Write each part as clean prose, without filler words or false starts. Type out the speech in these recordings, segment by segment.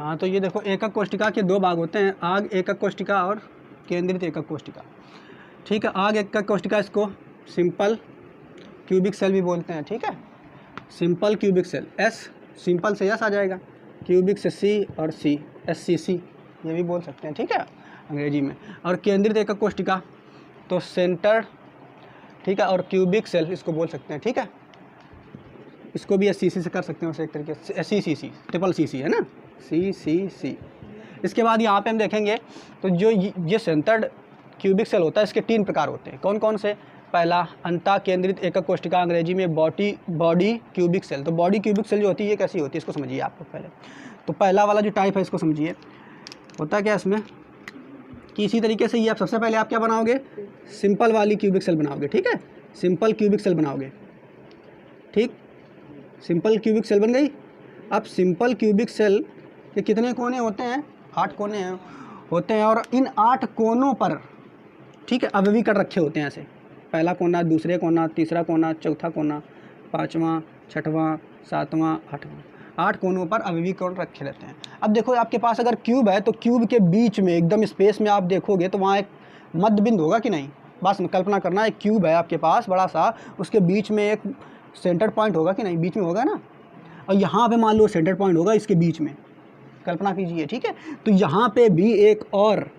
हाँ, तो ये देखो एकक कोष्ठिका के दो भाग होते हैं, आग एकक कोष्ठिका और केंद्रित एकक कोष्ठिका। ठीक है, आग एकक कोष्ठिका इसको सिंपल क्यूबिक सेल भी बोलते हैं। ठीक है, simple cubic cell, S simple से एस आ जाएगा, क्यूबिक से सी और सी, SCC ये भी बोल सकते हैं। ठीक है, अंग्रेजी में। और केंद्रित एकक कोष्ठिका तो सेंटर, ठीक है, और क्यूबिक सेल इसको बोल सकते हैं। ठीक है, इसको भी SCC से कर सकते हैं उसे एक तरीके से, SCC ट्रिपल CC है ना, CCC। इसके बाद यहाँ पे हम देखेंगे तो जो ये सेंटर्ड क्यूबिक सेल होता है इसके 3 प्रकार होते हैं। कौन कौन से? पहला अंतः केंद्रित एकक कोष्ठिका, अंग्रेजी में बॉडी क्यूबिक सेल। तो बॉडी क्यूबिक सेल जो होती है ये कैसी होती है इसको समझिए आप लोग पहले। तो पहला वाला जो टाइप है इसको समझिए, होता क्या इसमें कि इसी तरीके से ये आप सबसे पहले आप क्या बनाओगे, सिंपल वाली क्यूबिक सेल बनाओगे। ठीक है, सिंपल क्यूबिक सेल बनाओगे। ठीक, सिंपल क्यूबिक सेल बन गई। अब सिंपल क्यूबिक सेल के कितने कोने होते हैं? 8 कोने होते हैं, और इन 8 कोनों पर, ठीक है, अवयवीकरण रखे होते हैं ऐसे, पहला कोना, दूसरे कोना, तीसरा कोना, चौथा कोना, 5वां, 6वां, 7वां, 8वां, 8 कोनों पर अवयवीकरण रखे रहते हैं। अब देखो आपके पास अगर क्यूब है तो क्यूब के बीच में एकदम स्पेस में आप देखोगे तो वहाँ एक मध्य बिंदु होगा कि नहीं? बस कल्पना करना, एक क्यूब है आपके पास बड़ा सा, उसके बीच में एक सेंटर पॉइंट होगा कि नहीं? बीच में होगा ना। और यहाँ पे मान लो सेंटर पॉइंट होगा इसके बीच में, कल्पना कीजिए। ठीक है, तो यहाँ पे भी एक और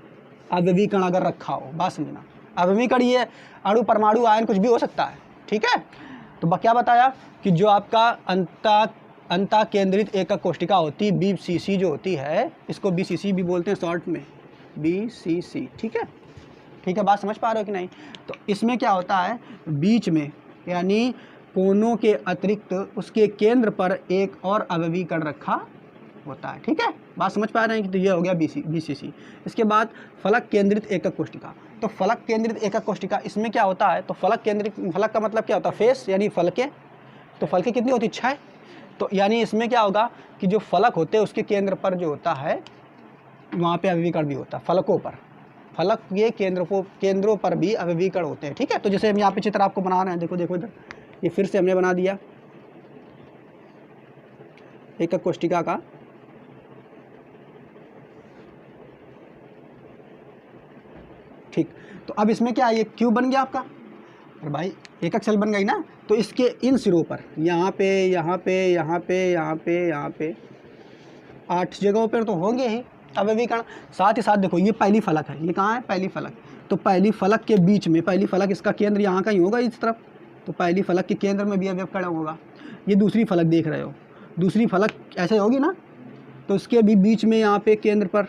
अवयवीकरण अगर रखा हो, बात समझना, अवयवीकरण ये अणु, परमाणु, आयन कुछ भी हो सकता है। ठीक है, तो क्या बताया कि जो आपका अंतः केंद्रित एकक कोष्ठिका होती है, BCC जो होती है, इसको BCC भी बोलते हैं शॉर्ट में, BCC। ठीक है, ठीक है, बात समझ पा रहे हो कि नहीं? तो इसमें क्या होता है, बीच में यानी कोनों के अतिरिक्त उसके केंद्र पर एक और अवयवीकरण रखा होता है। ठीक है, बात समझ पा रहे हैं कि तो ये हो गया BCC। इसके बाद फलक केंद्रित एकक कोष्ठिका। तो फलक केंद्रित एकक कोष्ठिका, इसमें क्या होता है, तो फलक का मतलब क्या होता है? फेस यानी फलके। तो फलके कितनी होती है? 6। तो यानी इसमें क्या होगा कि जो फलक होते हैं उसके केंद्र पर जो होता है वहाँ पे अवयवीकरण भी होता है, फलकों पर। फलक ये केंद्रों पर भी अवयवीकरण होते हैं। ठीक है, तो जैसे हम यहाँ पे चित्र आपको बना रहे हैं, देखो देखो इधर, ये फिर से हमने बना दिया एकक कोष्ठिका का। ठीक, तो अब इसमें क्या है, ये क्यूब बन गया आपका, और भाई एकक सेल बन गई ना। तो इसके इन सिरों पर यहाँ पे, यहाँ पे, यहाँ पे, यहाँ पे, यहाँ पे 8 जगहों पर तो होंगे ही अवयवीकरण। साथ ही साथ देखो ये पहली फलक है, ये कहाँ है? पहली फलक। तो पहली फलक के बीच में, पहली फलक इसका केंद्र यहाँ का ही होगा इस तरफ, तो पहली फलक के केंद्र में भी अवयवीकरण होगा। ये दूसरी फलक देख रहे हो, दूसरी फलक ऐसे होगी ना, तो इसके भी बीच में यहाँ पे केंद्र पर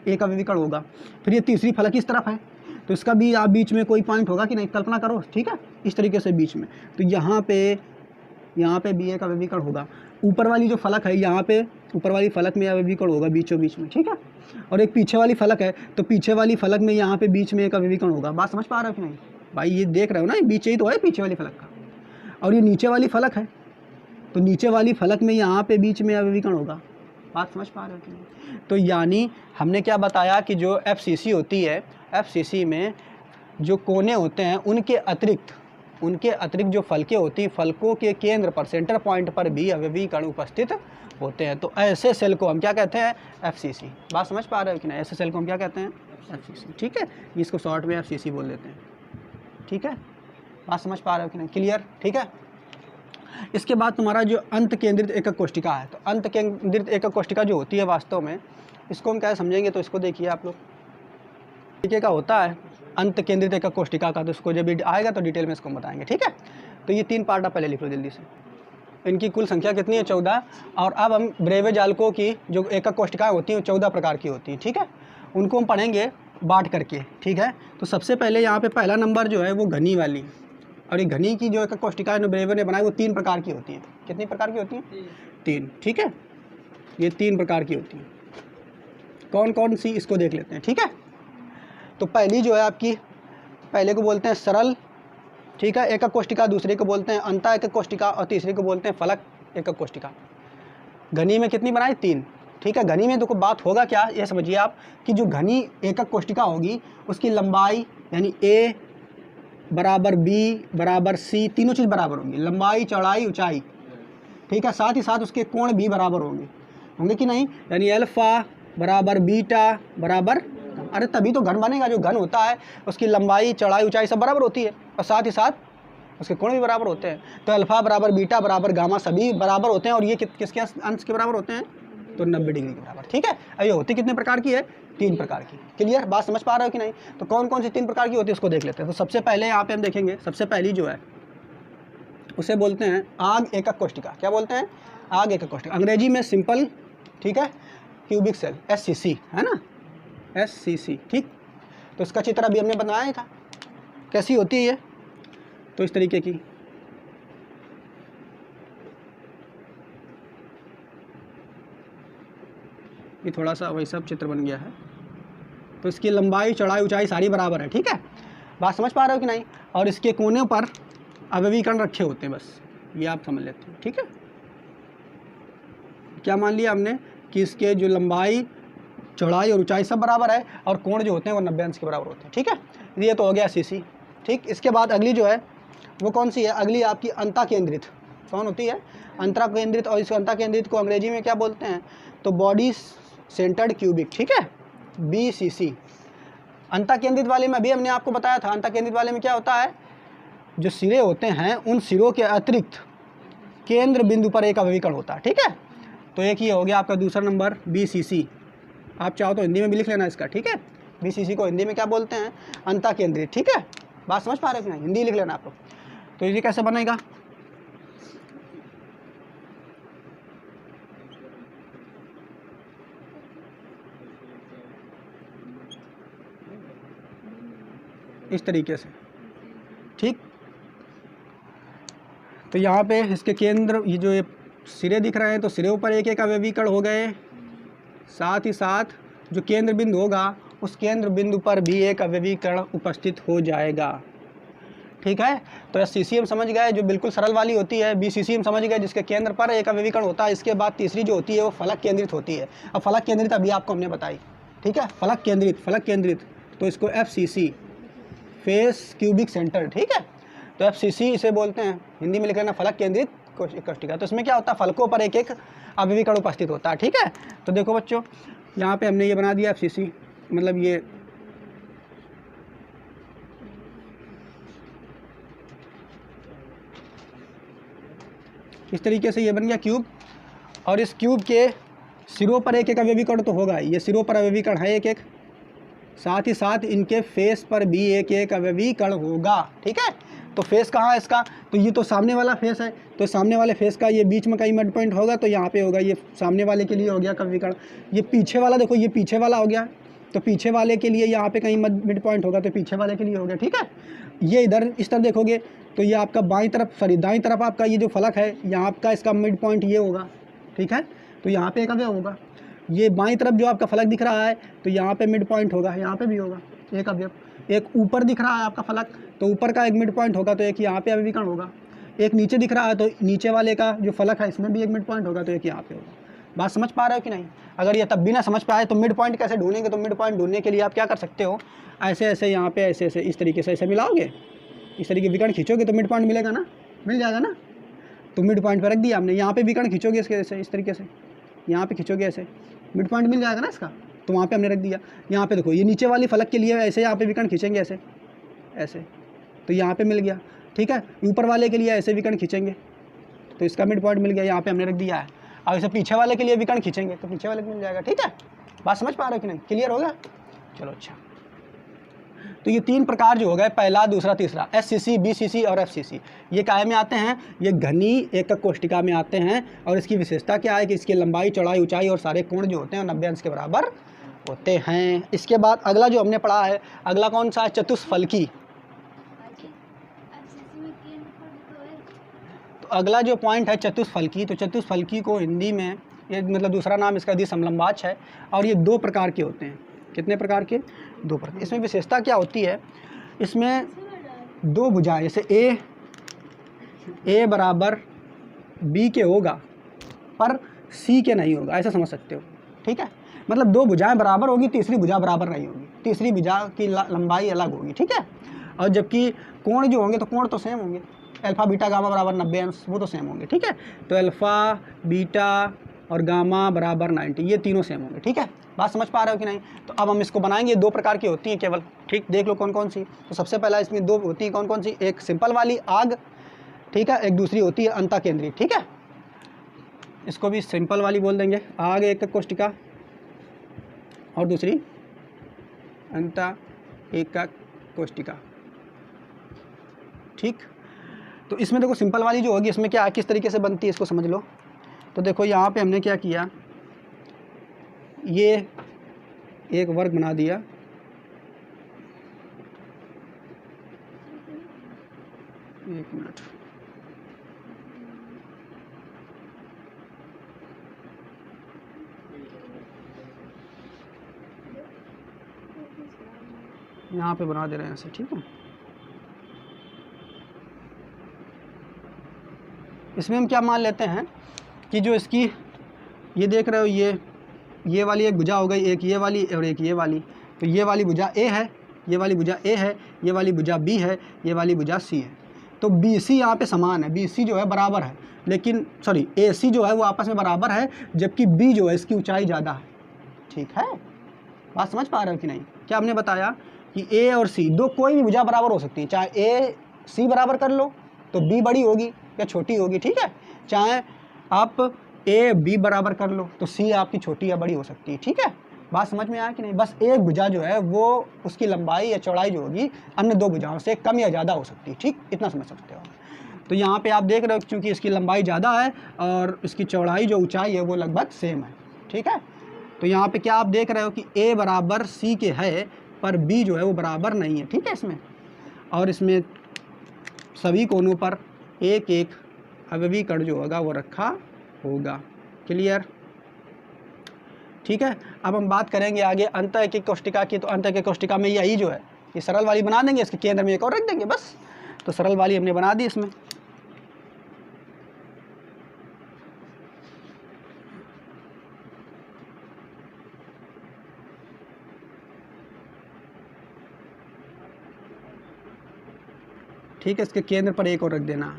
एक अवयवीकरण होगा। फिर ये तीसरी फलक इस तरफ है, तो इसका भी आप बीच में कोई पॉइंट होगा कि नहीं? कल्पना करो। ठीक है, इस तरीके से बीच में, तो यहाँ पे भी एक अवयवीकरण होगा। ऊपर वाली जो फलक है यहाँ पे, ऊपर वाली फलक में अवयवीकरण होगा बीचों बीच में। ठीक है, और एक पीछे वाली फलक है, तो पीछे वाली फलक में यहाँ पे बीच में एक अवयवीकरण होगा। बात समझ पा रहे हो कि नहीं? भाई ये देख रहे हो ना, ये बीच ही तो है पीछे वाली फलक का, और ये नीचे वाली फलक है, तो नीचे वाली फलक में यहाँ पे बीच में अवयवीकरण होगा। बात समझ पा रहे हो कि नहीं? तो यानी हमने क्या बताया कि जो FCC होती है, FCC में जो कोने होते हैं उनके अतिरिक्त जो फलकें होती हैं, फलकों के केंद्र पर, सेंटर पॉइंट पर भी अवयवीकरण उपस्थित होते हैं। तो ऐसे सेल को हम क्या कहते हैं? FCC। बात समझ पा रहे हो कि नहीं? ऐसे सेल को हम क्या कहते हैं? FCC। ठीक है, इसको शॉर्ट में FCC बोल देते हैं। ठीक है, बात समझ पा रहे हो कि नहीं? क्लियर? ठीक है, इसके बाद तुम्हारा जो अंत केंद्रित एकक कोष्ठिका है, तो अंत केंद्रित एकक कोष्ठिका जो होती है वास्तव में, इसको हम क्या समझेंगे, तो इसको देखिए आप लोग, तरीके का होता है अंत केंद्रित एकक कोष्ठिका का, तो इसको जब आएगा तो डिटेल में इसको बताएंगे। ठीक है, तो ये 3 पार्ट आप पहले लिख लो जल्दी से। इनकी कुल संख्या कितनी है? 14। और अब हम ब्रेवे जालकों की जो एकक कोष्ठिकाएँ होती हैं 14 प्रकार की होती हैं। ठीक है, उनको हम पढ़ेंगे बांट करके। ठीक है, तो सबसे पहले यहाँ पे पहला नंबर जो है वो घनी वाली, और ये घनी की जो एकक कोष्ठिका ब्रेवे ने बनाई वो 3 प्रकार की होती है। कितनी प्रकार की होती हैं? 3। ठीक है, ये 3 प्रकार की होती हैं। कौन कौन सी, इसको देख लेते हैं। ठीक है, तो पहली जो है आपकी, पहले को बोलते हैं सरल, ठीक है, एकक कोष्ठिका, दूसरे को बोलते हैं अंतः एकक कोष्ठिका, और तीसरे को बोलते हैं फलक एकक कोष्ठिका। घनी में कितनी बनाई? 3। ठीक है, घनी में देखो बात होगा क्या, ये समझिए आप कि जो घनी एकक कोष्ठिका होगी उसकी लंबाई यानी A बराबर B बराबर C, तीनों चीज़ बराबर होंगी, लंबाई, चौड़ाई, ऊंचाई। ठीक है, साथ ही साथ उसके कोण भी बराबर होंगे। होंगे कि नहीं, यानी अल्फ़ा बराबर बीटा बराबर, अरे तभी तो घन बनेगा, जो घन होता है उसकी लंबाई चौड़ाई ऊंचाई सब बराबर होती है और साथ ही साथ उसके कोण भी बराबर होते हैं। तो अल्फ़ा बराबर बीटा बराबर गामा सभी बराबर होते हैं और ये किसके अंश के बराबर होते हैं, तो 90 डिग्री के बराबर। ठीक है, अब ये होती कितने प्रकार की है, 3 प्रकार की। क्लियर, बात समझ पा रहे हो कि नहीं। तो कौन कौन सी 3 प्रकार की होती है उसको देख लेते हैं। तो सबसे पहले यहाँ पे हम देखेंगे, सबसे पहली जो है उसे बोलते हैं आग एकक कोष्ठिका। क्या बोलते हैं, आग एकक कोष्ठिका, अंग्रेजी में सिंपल, ठीक है, क्यूबिक सेल, SCC है ना, SCC। ठीक, तो इसका चित्र अभी हमने बनाया ही था, कैसी होती है ये, तो इस तरीके की, ये थोड़ा सा वही सब चित्र बन गया है। तो इसकी लंबाई चौड़ाई ऊंचाई सारी बराबर है। ठीक है, बात समझ पा रहे हो कि नहीं। और इसके कोने पर अवयवीकरण रखे होते हैं, बस ये आप समझ लेते हैं। ठीक है, क्या मान लिया हमने कि इसके जो लंबाई चौड़ाई और ऊंचाई सब बराबर है और कोण जो होते हैं वो 90 अंश के बराबर होते हैं। ठीक है, ये तो हो गया SCC। ठीक, इसके बाद अगली जो है वो कौन सी है, अगली आपकी अंतः केंद्रित। कौन होती है, अंतः केंद्रित। और इस अंतः केंद्रित को अंग्रेजी में क्या बोलते हैं, तो बॉडी सेंटर्ड क्यूबिक। ठीक है, BCC। अंतः केंद्रित वाले में अभी हमने आपको बताया था, अंतः केंद्रित वाले में क्या होता है, जो सिरे होते हैं उन सिरों के अतिरिक्त केंद्र बिंदु पर एक अवयवीकरण होता है। ठीक है, तो एक ही हो गया आपका दूसरा नंबर BCC। आप चाहो तो हिंदी में भी लिख लेना इसका। ठीक है, BCC को हिंदी में क्या बोलते हैं, अंतः केंद्रित। ठीक है, बात समझ पा रहे हो कि नहीं, हिंदी लिख लेना आप लोग। तो ये कैसे बनेगा, इस तरीके से। ठीक, तो यहाँ पे इसके केंद्र, ये जो ये सिरे दिख रहे हैं तो सिरे ऊपर एक एक अवयवीकरण हो गए, साथ ही साथ जो केंद्र बिंदु होगा उस केंद्र बिंदु पर भी एक अवयवीकरण उपस्थित हो जाएगा। ठीक है, तो SCC हम समझ गए जो बिल्कुल सरल वाली होती है। BCC हम समझ गए जिसके केंद्र पर एक अवयवीकरण होता है। इसके बाद तीसरी जो होती है वो फलक केंद्रित होती है। अब फलक केंद्रित अभी आपको हमने बताई। ठीक है, फलक केंद्रित, फलक केंद्रित, तो इसको FCC, फेस क्यूबिक सेंटर। ठीक है, तो FCC इसे बोलते हैं, हिंदी में लिख लेना फलक केंद्रित कोष्ठिका। तो इसमें क्या होता है, फलकों पर एक एक अवयवीकरण उपस्थित होता है। ठीक है, तो देखो बच्चों यहाँ पे हमने ये बना दिया FCC, मतलब ये इस तरीके से ये बन गया क्यूब। और इस क्यूब के सिरों पर एक एक अवयवीकरण तो होगा, ये सिरों पर अवयवीकरण है एक एक, साथ ही साथ इनके फेस पर भी एक एक अवयवीकरण होगा। ठीक है, तो फेस कहाँ है इसका, तो ये तो सामने वाला फेस है, तो सामने वाले फेस का ये बीच में कहीं मिड पॉइंट होगा, तो यहाँ पे होगा, ये सामने वाले के लिए हो गया अवयवीकरण। ये पीछे वाला देखो, ये पीछे वाला हो गया, तो पीछे वाले के लिए यहाँ पे कहीं मिड पॉइंट होगा, तो पीछे वाले के लिए हो गया। ठीक है, ये इधर इस तरफ देखोगे तो ये आपका बाईं तरफ, सॉरी दाईं तरफ आपका ये जो फलक है यहाँ का, इसका मिड पॉइंट ये होगा। ठीक है, तो यहाँ पे एक अवयव होगा। ये बाईं तरफ जो आपका फलक दिख रहा है तो यहाँ पे मिड पॉइंट होगा, यहाँ पे भी होगा एक अवयव। एक ऊपर दिख रहा है आपका फलक, तो ऊपर का एक मिड पॉइंट होगा, तो एक यहाँ पे अवयवीकरण होगा। एक नीचे दिख रहा है तो नीचे वाले का जो फलक है इसमें भी एक मिड पॉइंट होगा, तो एक यहाँ पे होगा। बात समझ पा रहे हो कि नहीं। अगर ये तब भी ना समझ पाए तो मिड पॉइंट कैसे ढूंढेंगे, तो मिड पॉइंट ढूंढने के लिए आप क्या कर सकते हो, ऐसे ऐसे यहाँ पे ऐसे ऐसे इस तरीके से ऐसे मिलाओगे, इस तरीके विकर्ण खींचोगे तो मिड पॉइंट मिलेगा ना, मिल जाएगा ना। तो मिड पॉइंट पर रख दिया हमने, यहाँ पे विकर्ण खींचोगे इसके ऐसे इस तरीके से, यहाँ पे खींचोगे ऐसे, मिड पॉइंट मिल जाएगा ना इसका, तो वहाँ पे हमने रख दिया। यहाँ पे देखो ये नीचे वाली फलक के लिए ऐसे यहाँ पे विकर्ण खींचेंगे ऐसे ऐसे, तो यहाँ पे मिल गया। ठीक है, ऊपर वाले के लिए ऐसे विकर्ण खींचेंगे तो इसका मिड पॉइंट मिल गया, यहाँ पे हमने रख दिया है। अब इसे पीछे वाले के लिए विकर्ण खींचेंगे तो पीछे वाले को मिल जाएगा। ठीक है, बात समझ पा रहे हो कि नहीं, क्लियर होगा। चलो अच्छा, तो ये 3 प्रकार जो हो गए, पहला दूसरा तीसरा, SCC, BCC और FCC, ये काय में आते हैं, ये घनी एकक कोष्ठिका में आते हैं। और इसकी विशेषता क्या है कि इसकी लंबाई चौड़ाई ऊंचाई और सारे कोण जो होते हैं 90 अंश के बराबर होते हैं। इसके बाद अगला जो हमने पढ़ा है, अगला कौन सा है, चतुष्फलकी। तो अगला जो पॉइंट है चतुष्फलकी, तो चतुष्फलकी को हिंदी में ये मतलब दूसरा नाम इसका समलंबाच है। और ये 2 प्रकार के होते हैं। कितने प्रकार के, 2 प्रकार। इसमें विशेषता क्या होती है, इसमें 2 भुजाएं, जैसे A बराबर B के होगा पर C के नहीं होगा, ऐसा समझ सकते हो। ठीक है, मतलब 2 भुजाएं बराबर होगी, तीसरी भुजा बराबर नहीं होगी, तीसरी भुजा की लंबाई अलग होगी। ठीक है, और जबकि कोण जो होंगे तो कोण तो सेम होंगे, अल्फ़ा बीटा गामा बराबर 90 अंश, वो तो सेम होंगे। ठीक है, तो अल्फ़ा बीटा और गामा बराबर 90, ये तीनों सेम होंगे। ठीक है, बात समझ पा रहे हो कि नहीं? तो अब हम इसको बनाएंगे, दो प्रकार की होती हैं केवल, ठीक, देख लो कौन कौन सी। तो सबसे पहला इसमें दो होती हैं, कौन कौन सी? एक सिंपल वाली आग, ठीक है, एक दूसरी होती है अंतः केंद्रित। ठीक है, इसको भी सिंपल वाली बोल देंगे, आग एकक कोष्टिका, और दूसरी अंतः एकक कोष्टिका। ठीक, तो इसमें देखो सिंपल वाली जो होगी, इसमें क्या किस तरीके से बनती है इसको समझ लो। तो देखो यहाँ पे हमने क्या किया, ये एक वर्ग बना दिया, एक मिनट, यहाँ पे बना दे रहे हैं ऐसे। ठीक है, इसमें हम क्या मान लेते हैं कि जो इसकी, ये देख रहे हो, ये वाली एक भुजा हो गई, एक ये वाली और एक ये वाली। तो ये वाली भुजा ए है, ये वाली भुजा ए है, ये वाली भुजा बी है, ये वाली भुजा सी है। तो बी सी यहाँ पे समान है, बी सी जो है बराबर है, लेकिन सॉरी ए सी जो है वो आपस में बराबर है, जबकि बी जो है इसकी ऊंचाई ज़्यादा है। ठीक है, बात समझ पा रहे हो कि नहीं? क्या हमने बताया कि ए और सी दो कोई भी भुजा बराबर हो सकती है, चाहे ए सी बराबर कर लो तो बी बड़ी होगी या छोटी होगी। ठीक है, चाहे आप ए बी बराबर कर लो तो सी आपकी छोटी या बड़ी हो सकती है। ठीक है, बात समझ में आया कि नहीं? बस एक भुजा जो है वो उसकी लंबाई या चौड़ाई जो होगी अन्य दो भुजाओं से कम या ज़्यादा हो सकती है। ठीक, इतना समझ सकते हो। तो यहाँ पे आप देख रहे हो क्योंकि इसकी लंबाई ज़्यादा है और इसकी चौड़ाई जो ऊंचाई है वो लगभग सेम है। ठीक है, तो यहाँ पे क्या आप देख रहे हो कि ए बराबर सी के है, पर बी जो है वो बराबर नहीं है। ठीक है, इसमें और इसमें सभी कोनों पर एक एक अवयवी कण जो होगा वो रखा होगा। क्लियर? ठीक है, अब हम बात करेंगे आगे अंतः एकक कोष्टिका की। तो अंतः एकक कोष्टिका में यही जो है, ये सरल वाली बना देंगे, इसके केंद्र में एक और रख देंगे बस। तो सरल वाली हमने बना दी इसमें। ठीक है, इसके केंद्र पर एक और रख देना।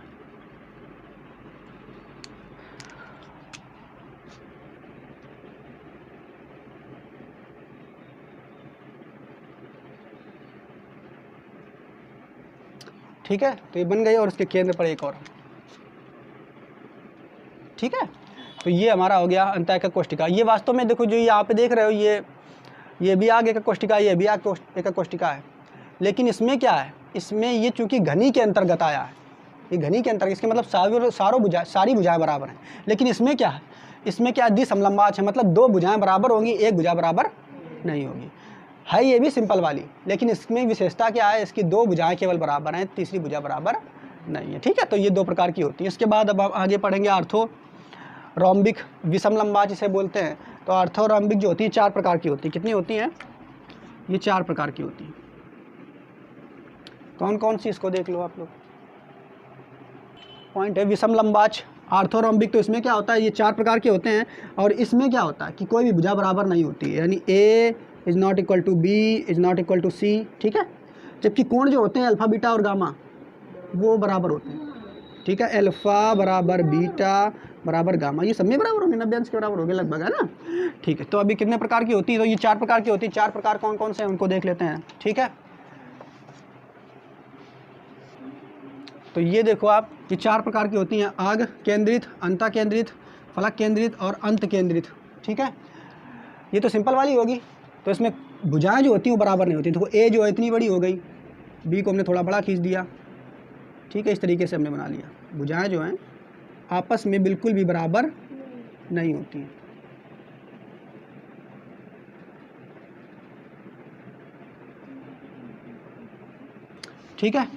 ठीक है, तो ये बन गई और इसके केंद्र पर एक और। ठीक है, तो ये हमारा हो गया अंतः एकक कोष्टिका। ये वास्तव में देखो जो यहाँ पे देख रहे हो, ये भी आगे एकक कोष्टिका, ये भी आगे एकक कोष्टिका है, लेकिन इसमें क्या है, इसमें ये चूंकि घनी के अंतर्गत आया है, ये घनी के अंतर्गत, इसके मतलब सारी भुजाएं बराबर हैं। लेकिन इसमें क्या है, इसमें क्या द्विसमलंबाच है, मतलब दो भुजाएं बराबर होंगी, एक भुजा बराबर नहीं होगी। है ये भी सिंपल वाली, लेकिन इसमें विशेषता क्या है, इसकी दो भुजाएं केवल बराबर हैं, तीसरी भुजा बराबर नहीं है। ठीक है, तो ये दो प्रकार की होती है। इसके बाद अब आगे पढ़ेंगे आर्थोरोम्बिक विषमलंबाच जिसे बोलते हैं। तो आर्थोरोम्बिक जो होती है 4 प्रकार की होती है। कितनी होती हैं? ये 4 प्रकार की होती है। कौन कौन सी, इसको देख लो आप लोग। पॉइंट है विषमलंबाच आर्थोरोम्बिक, तो इसमें क्या होता है, ये 4 प्रकार के होते हैं, और इसमें क्या होता है कि कोई भी भुजा बराबर नहीं होती है, यानी A is not equal to B is not equal to C. ठीक है, जबकि कोण जो होते हैं अल्फ़ा बीटा और गामा वो बराबर होते हैं। ठीक है, अल्फ़ा बराबर बीटा बराबर गामा, ये सब में बराबर होंगे, 90 अंश के बराबर होंगे लगभग, है ना। ठीक है, तो अभी कितने प्रकार की होती है, तो ये 4 प्रकार की होती है। 4 प्रकार कौन कौन से हैं उनको देख लेते हैं। ठीक है, तो ये देखो आप, ये 4 प्रकार की होती हैं, आग केंद्रित, अंतः केंद्रित, फलक केंद्रित और अंत केंद्रित। ठीक है, ये तो सिंपल वाली होगी। तो इसमें भुजाएं जो होती हैं वो बराबर नहीं होती। देखो ए जो है इतनी बड़ी हो गई, बी को हमने थोड़ा बड़ा खींच दिया। ठीक है, इस तरीके से हमने बना लिया। भुजाएं जो हैं आपस में बिल्कुल भी बराबर नहीं होती हैं। ठीक है,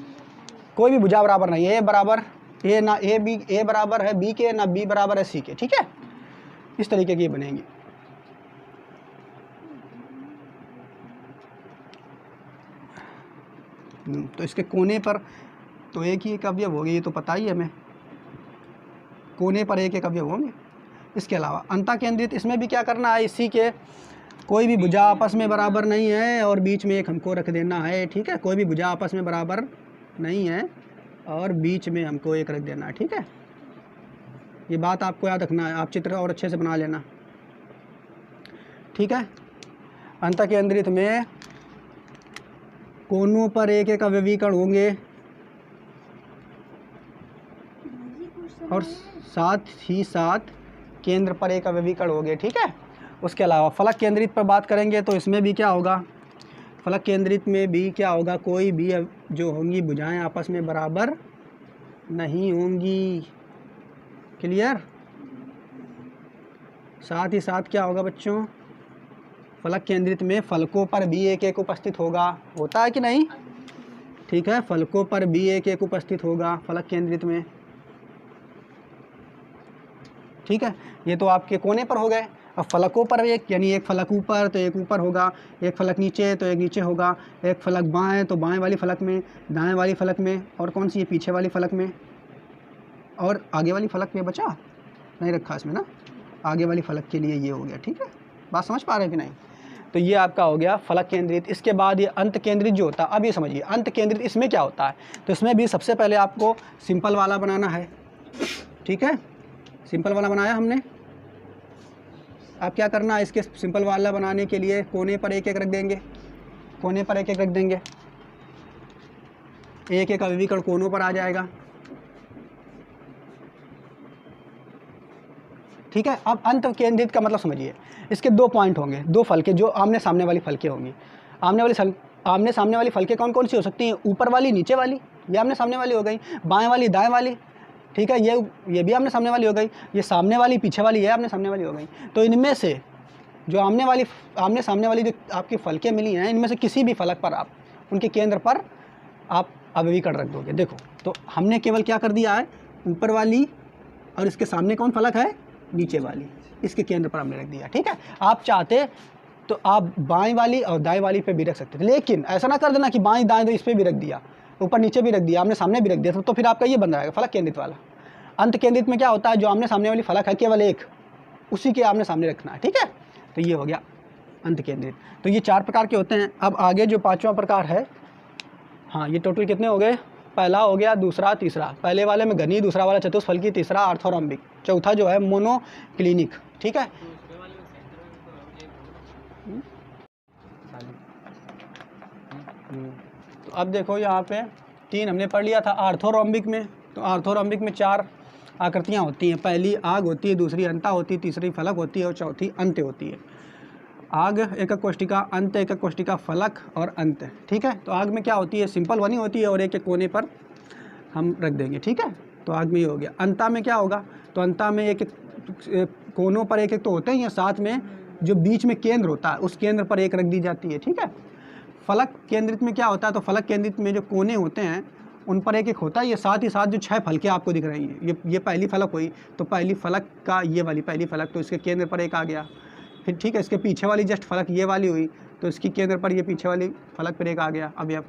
कोई भी भुजा बराबर नहीं है, ए बराबर ए ना ए बी, ए बराबर है बी के, ना बी बराबर है सी के। ठीक है, इस तरीके की बनेंगी। तो इसके कोने पर तो एक ही एक अवयव होंगे, ये तो पता ही है हमें, कोने पर एक एक अवयव होंगे। इसके अलावा अंतः केंद्रित, इसमें भी क्या करना है, इसी के कोई भी भुजा आपस में बराबर नहीं है और बीच में एक हमको रख देना है। ठीक है, कोई भी भुजा आपस में बराबर नहीं है और बीच में हमको एक रख देना है। ठीक है, ये बात आपको याद रखना है, आप चित्र और अच्छे से बना लेना, ठीक है। अंतकेंद्रित में कोनों पर एक एक अवयवीकरण होंगे और साथ ही साथ केंद्र पर एक अवयवीकरण होंगे, ठीक है। उसके अलावा फलक केंद्रित पर बात करेंगे तो इसमें भी क्या होगा, फलक केंद्रित में भी क्या होगा, कोई भी जो होंगी भुजाएं आपस में बराबर नहीं होंगी, क्लियर। साथ ही साथ क्या होगा बच्चों, फलक केंद्रित में फलकों पर भी एक एक उपस्थित होगा, होता है कि नहीं, ठीक है। फलकों पर भी एक एक उपस्थित होगा फलक केंद्रित में, ठीक है। ये तो आपके कोने पर हो गए। अब फलकों पर एक, यानी एक फलक ऊपर तो एक ऊपर होगा, एक फलक नीचे तो एक नीचे होगा, एक फलक बाएं तो बाएं वाली फलक में, दाएं वाली फलक में, और कौन सी है, पीछे वाली फलक में, और आगे वाली फलक में बचा नहीं रखा इसमें ना, आगे वाली फलक के लिए ये हो गया, ठीक है। बात समझ पा रहे हैं कि नहीं। तो ये आपका हो गया फलक केंद्रित। इसके बाद ये अंत केंद्रित जो होता है, अब ये समझिए अंत केंद्रित इसमें क्या होता है। तो इसमें भी सबसे पहले आपको सिंपल वाला बनाना है, ठीक है। सिंपल वाला बनाया हमने, अब क्या करना है, इसके सिंपल वाला बनाने के लिए कोने पर एक एक रख देंगे, कोने पर एक एक रख देंगे, एक एक अवयवीकरण कोनों पर आ जाएगा, ठीक है। अब अंत केंद्रित का मतलब समझिए, इसके दो पॉइंट होंगे, दो फलके जो आमने सामने वाली फलके होंगी। आमने सामने वाली फलके कौन कौन सी हो सकती हैं, ऊपर वाली, नीचे वाली, ये आमने सामने वाली हो गई, बाएं वाली, दाएं वाली, ठीक है। ये भी आमने सामने वाली हो गई, ये सामने वाली, पीछे वाली, ये आमने सामने वाली हो गई। तो इनमें से जो आमने सामने वाली जो आपकी फलकें मिली हैं, इनमें से किसी भी फलक पर आप उनके केंद्र पर आप अवयवीकरण रख दोगे। देखो, तो हमने केवल क्या कर दिया है, ऊपर वाली और इसके सामने कौन फलक है, नीचे वाली, इसके केंद्र पर हमने रख दिया, ठीक है। आप चाहते तो आप बाएं वाली और दाएं वाली पे भी रख सकते थे, लेकिन ऐसा ना कर देना कि बाएं दाएं तो इस पर भी रख दिया, ऊपर नीचे भी रख दिया, आमने सामने भी रख दिया, तो फिर आपका ये बन जाएगा फलक केंद्रित वाला। अंत केंद्रित में क्या होता है, जो आमने सामने वाली फलक है केवल एक, उसी के आमने सामने रखना है, ठीक है। तो ये हो गया अंत केंद्रित। तो ये 4 प्रकार के होते हैं। अब आगे जो 5वां प्रकार है, हाँ, ये टोटल कितने हो गए, पहला हो गया, दूसरा, तीसरा। पहले वाले में घनी, दूसरा वाला चतुष्फलकी, तीसरा ऑर्थोरॉम्बिक, चौथा जो है मोनोक्लिनिक, ठीक है। तो अब देखो यहाँ पे 3 हमने पढ़ लिया था ऑर्थोरॉम्बिक में। तो ऑर्थोरॉम्बिक में 4 आकृतियाँ होती हैं, पहली आग होती है, दूसरी अंता होती है, तीसरी फलक होती है और चौथी अंत्य होती है। आग एकक कोष्ठिका, अंत एकक कोष्ठिका, फलक और अंत, ठीक है। तो आग में क्या होती है, सिंपल बनी होती है और एक एक कोने पर हम रख देंगे, ठीक है। तो आग में ये हो गया। अंता में क्या होगा, तो अंता में एक एक कोनों पर एक एक तो होते हैं, या साथ में जो बीच में केंद्र होता है उस केंद्र पर एक रख दी जाती है, ठीक है। फलक केंद्रित में क्या होता है, तो फलक केंद्रित में जो कोने होते हैं उन पर एक एक होता है, ये साथ ही साथ जो 6 फलकें आपको दिख रही हैं, ये पहली फलक हुई, तो पहली फलक का ये वाली पहली फलक, तो इसके केंद्र पर एक आ गया। फिर ठीक है, इसके पीछे वाली जस्ट फलक ये वाली हुई, तो इसकी केंद्र पर ये पीछे वाली फलक पर एक आ गया अवयव।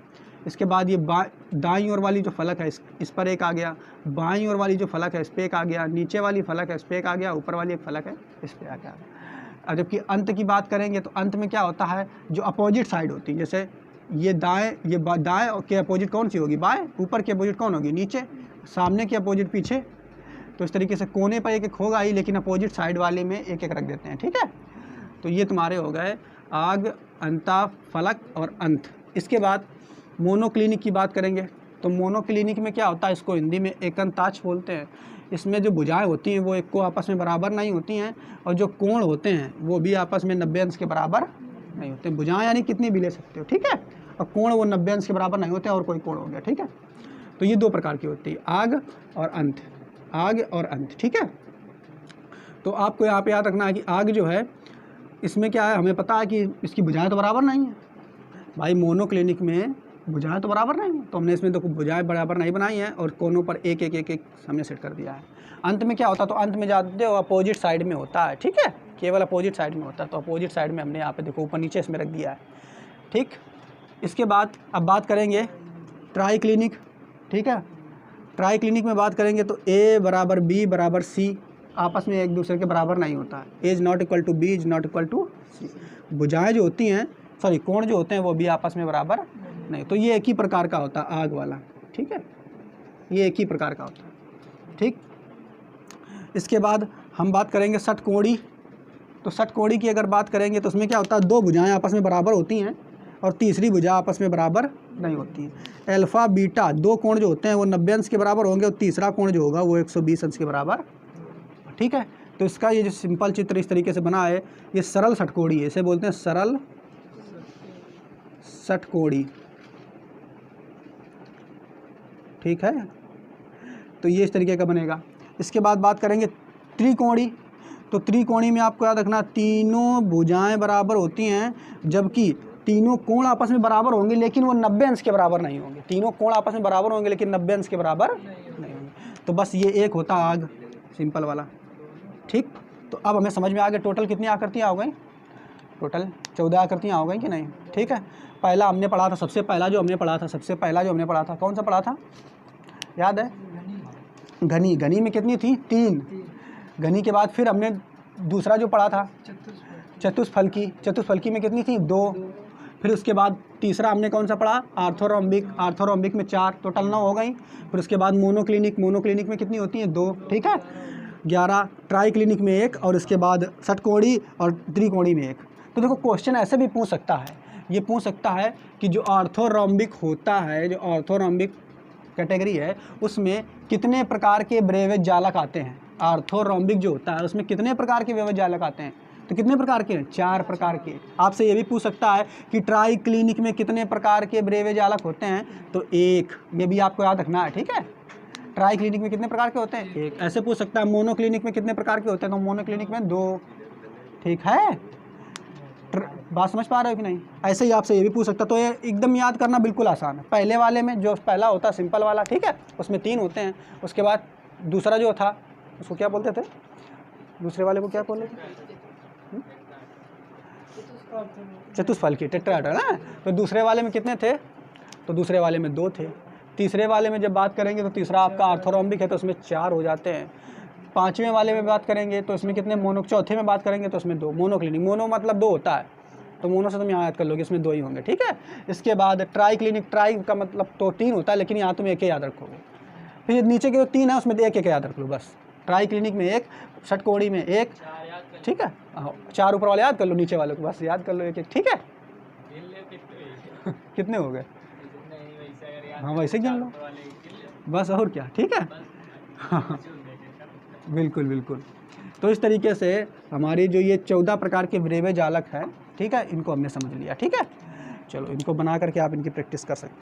इसके बाद ये दाईं ओर वाली जो फलक है इस पर एक आ गया, बाईं ओर वाली जो फलक है इस पर एक आ गया, नीचे वाली फलक है इस पर एक आ गया, ऊपर वाली एक फलक है इस पर आ गया। अब जबकि अंत की बात करेंगे तो अंत में क्या होता है, जो अपोजिट साइड होती है, जैसे ये दाएं के अपोजिट कौन सी होगी, बाएं, ऊपर की अपोजिट कौन होगी, नीचे, सामने की अपोजिट पीछे। तो इस तरीके से कोने पर एक एक होगा ही, लेकिन अपोजिट साइड वाले में एक एक रख देते हैं, ठीक है। तो ये तुम्हारे हो गए आग, अंता, फलक और अंत। इसके बाद मोनोक्लिनिक की बात करेंगे। तो मोनोक्लिनिक में क्या होता है, इसको हिंदी में एकंताक्ष बोलते हैं। इसमें जो भुजाएं होती हैं वो एक को आपस में बराबर नहीं होती हैं, और जो कोण होते हैं वो भी आपस में 90 अंश के बराबर नहीं होते। भुजाएं यानी कितनी भी ले सकते हो, ठीक है, और कोण वो 90 अंश के बराबर नहीं होते, और कोई कोण हो गया, ठीक है। तो ये 2 प्रकार की होती है, आग और अंत, आग और अंत, ठीक है। तो आपको यहाँ पे याद रखना है कि आग जो है इसमें क्या है, हमें पता है कि इसकी भुजाएं तो बराबर नहीं है भाई, मोनोक्लिनिक में भुजाएं तो बराबर नहीं है, तो हमने इसमें तो भुजाएं बराबर नहीं बनाई हैं, और कोनों पर एक एक एक एक हमने सेट कर दिया है। अंत में क्या होता है, तो अंत में जानते हो अपोजिट साइड में होता है, ठीक है, केवल अपोजिट साइड में होता है। तो अपोजिट साइड में हमने यहाँ पे देखो ऊपर नीचे इसमें रख दिया है, ठीक। इसके बाद अब बात करेंगे ट्राई क्लिनिक, ठीक है। ट्राई क्लिनिक में बात करेंगे तो A बराबर B बराबर C आपस में एक दूसरे के बराबर नहीं होता है। A is not equal to B is not equal to C। भुजाएँ जो होती हैं, सॉरी कोण जो होते हैं वो भी आपस में बराबर नहीं। तो ये एक ही प्रकार का होता है आग वाला, ठीक है, ये एक ही प्रकार का होता है, ठीक। इसके बाद हम बात करेंगे षटकोणी। तो षटकोणी की अगर बात करेंगे तो उसमें क्या होता है, दो भुजाएं आपस में बराबर होती हैं और तीसरी भुजा आपस में बराबर नहीं होती है। अल्फा बीटा दो कोण जो होते हैं वो 90 अंश के बराबर होंगे और तीसरा कोण जो होगा वो 120 अंश के बराबर। ठीक है, तो इसका ये जो सिंपल चित्र इस तरीके से बना है, ये सरल षटकोणी है, इसे बोलते हैं सरल षटकोणी। ठीक है, तो ये इस तरीके का बनेगा। इसके बाद बात करेंगे त्रिकोणी। तो त्रिकोणी में आपको याद रखना तीनों भुजाएं बराबर होती हैं, जबकि तीनों कोण आपस में बराबर होंगे लेकिन वो 90 अंश के बराबर नहीं होंगे। तीनों कोण आपस में बराबर होंगे लेकिन 90 अंश के बराबर नहीं होंगे। तो बस ये एक होता आग, सिंपल वाला। ठीक, तो अब हमें समझ में आ गया टोटल कितनी आकृतियाँ हो गई, टोटल 14 आकृतियाँ हो गई कि नहीं। ठीक है, पहला हमने पढ़ा था, सबसे पहला जो हमने पढ़ा था कौन सा पढ़ा था, याद है, घनी। घनी में कितनी थी, 3। घनी के बाद फिर हमने दूसरा जो पढ़ा था चतुष्फलकी। चतुष्फलकी में कितनी थी, 2। फिर उसके बाद तीसरा हमने कौन सा पढ़ा, आर्थोरोम्बिक। आर्थोरोम्बिक में 4, टोटल 9 हो गई। फिर उसके बाद मोनोक्लिनिक। मोनोक्लिनिक में कितनी होती हैं, 2। ठीक है, 11। ट्राइक्लिनिक में 1 और इसके बाद षटकोणी और त्रिकोणी में 1। तो देखो क्वेश्चन ऐसे भी पूछ सकता है, ये पूछ सकता है कि जो आर्थोरोम्बिक होता है, जो आर्थोरोम्बिक कैटेगरी है उसमें कितने प्रकार के ब्रेवेज जालक आते हैं। आर्थोरोम्बिक जो होता है उसमें कितने प्रकार के ब्रेवेज जालक आते हैं, तो कितने प्रकार के हैं, 4 प्रकार के। आपसे ये भी पूछ सकता है कि ट्राई क्लिनिक में कितने प्रकार के ब्रेवेज जालक होते हैं, तो 1। ये भी आपको याद रखना है। ठीक है, ट्राई क्लिनिक में कितने प्रकार के होते हैं, 1। ऐसे पूछ सकता है मोनो क्लिनिक में कितने प्रकार के होते हैं, तो मोनो क्लिनिक में 2। ठीक है, बात समझ पा रहे हो कि नहीं। ऐसे ही आपसे ये भी पूछ सकता है, तो ये एकदम याद करना बिल्कुल आसान है। पहले वाले में जो पहला होता है सिंपल वाला, ठीक है, उसमें 3 होते हैं। उसके बाद दूसरा जो था उसको क्या बोलते थे, दूसरे वाले को क्या बोलते थे, चतुष्फलकी, टेट्राहेड्रन ना। तो दूसरे वाले में कितने थे, तो दूसरे वाले में 2 थे। तीसरे वाले में जब बात करेंगे तो तीसरा आपका आर्थोरोम्बिक है तो उसमें 4 हो जाते हैं। 5वें वाले में बात करेंगे तो इसमें कितने, मोनो। चौथे में बात करेंगे तो उसमें 2। मोनोक्लिनिक, मोनो मतलब 2 होता है, तो मोनो से तुम यहाँ याद कर लोगे, इसमें 2 ही होंगे। ठीक है, इसके बाद ट्राई क्लिनिक। ट्राई का मतलब तो 3 होता है लेकिन यहाँ तुम 1 ही याद रखोगे। फिर नीचे के जो 3 है उसमें 1 याद रख लो बस। ट्राई क्लिनिक में 1, षटकोणी में 1। ठीक है, 4 ऊपर वाले याद कर लो, नीचे वाले को बस याद कर लो 1। ठीक है कितने हो गए, हाँ वैसे गिन लो बस, और क्या। ठीक है बिल्कुल बिल्कुल। तो इस तरीके से हमारी जो ये 14 प्रकार के ब्रेवेज जालक हैं, ठीक है, इनको हमने समझ लिया। ठीक है, चलो इनको बना करके आप इनकी प्रैक्टिस कर सकते हैं।